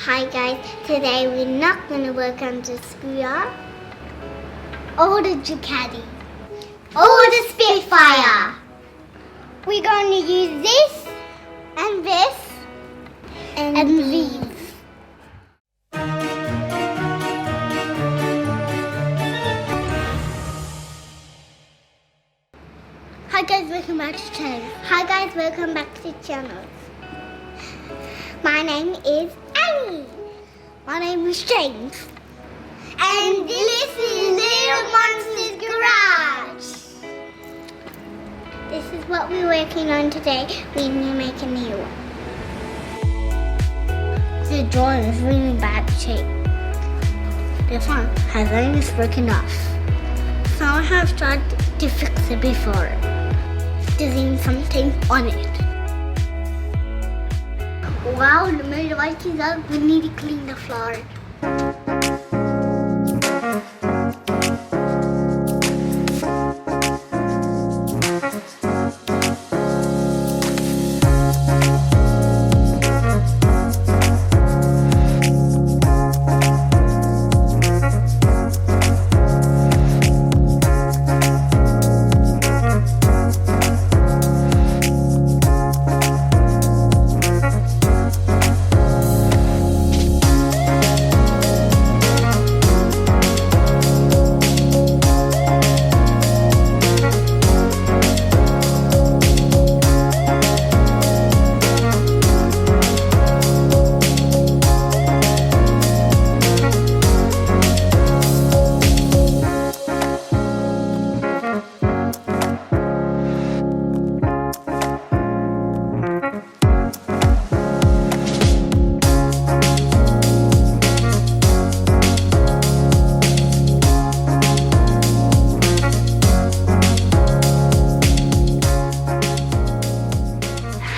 Hi guys, today we're not going to work on the scooter or the Ducati or the Spitfire. We're going to use this and this and these. Hi guys, welcome back to the channel. Hi guys, welcome back to the channel. My name is Annie. My name is James. And this is Little Monster's Garage. This is what we're working on today. We need to make a new one. The drawing is really in bad shape. The font has only broken off. So I have tried to fix it before. Design something on it. Wow, the motorbike is out. We need to clean the floor.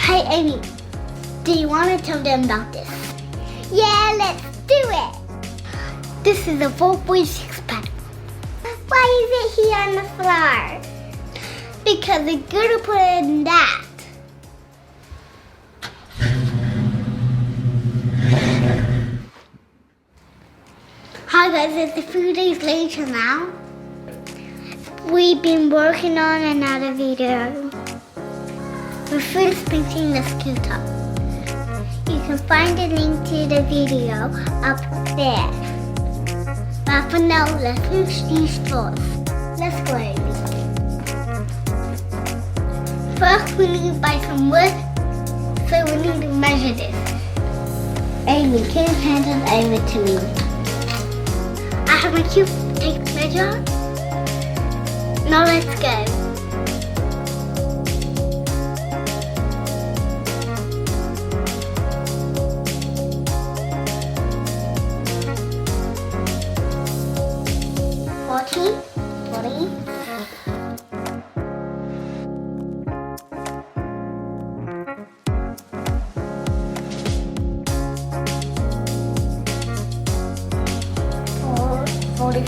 Hey Amy, do you want to tell them about this? Yeah, let's do it! This is a 4.6 pedal. Why is it here on the floor? Because we're going to put it in that. Hi guys, it's a few days later now. We've been working on another video. We're finished painting the scooter. You can find the link to the video up there. But for now, let's finish these straws. Let's go, Amy. First, we need to buy some wood, so we need to measure this. Amy, can you hand it over to me? I have my cube tape measure. Now let's go. $45,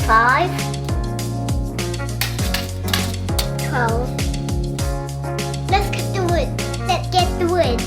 $12. Let's get the wood. Let's get the wood.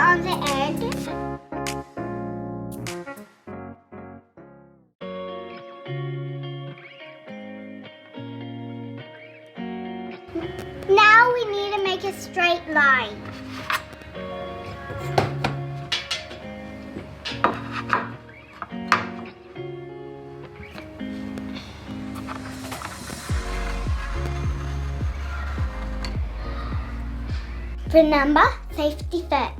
On the end. Now we need to make a straight line. Remember, safety first.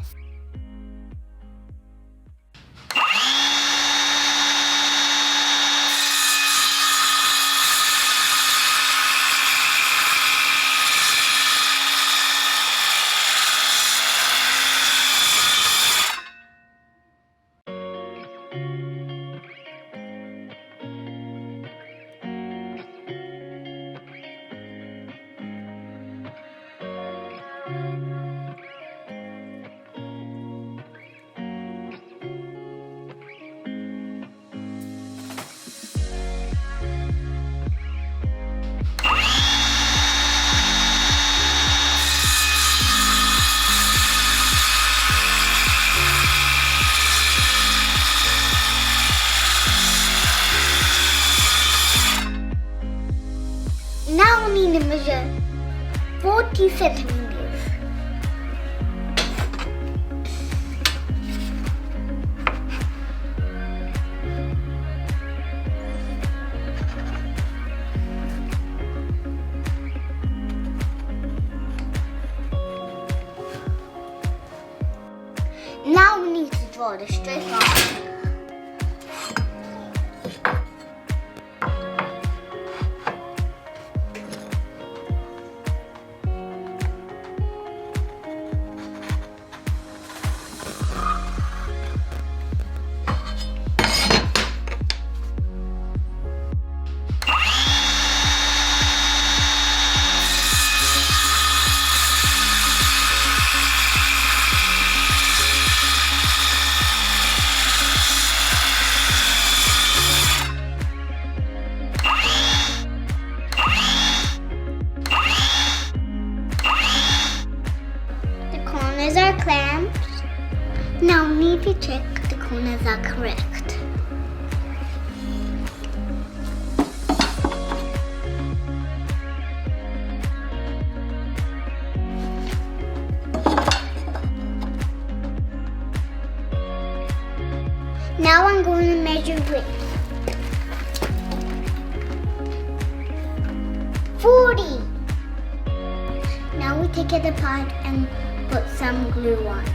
50 centimeters. Now we need to draw the straight line. Are clamps. Now we need to check the corners are correct. Now I'm going to measure width. 40. Now we take it apart and put some glue on.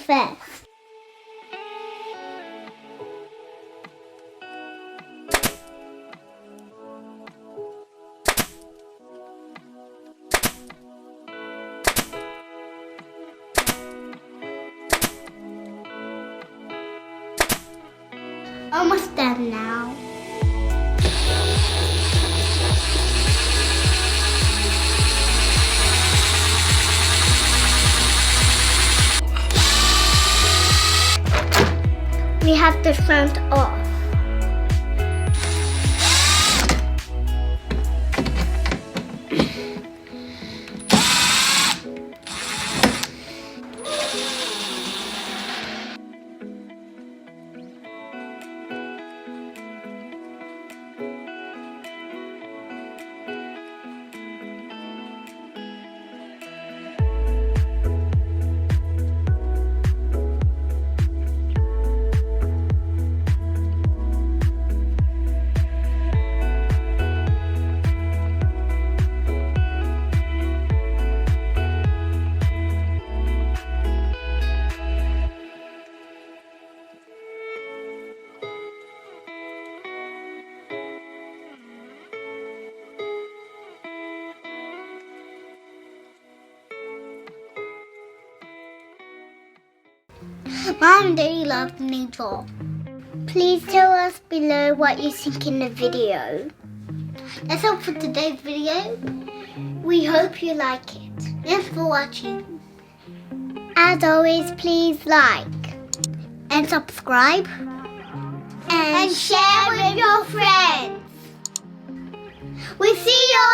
first. Almost done now. We have the front off. Mom and Daddy love the new toy. Please tell us below what you think in the video. That's all for today's video. We hope you like it. Thanks for watching. As always, please like and subscribe and share with your friends. We'll see you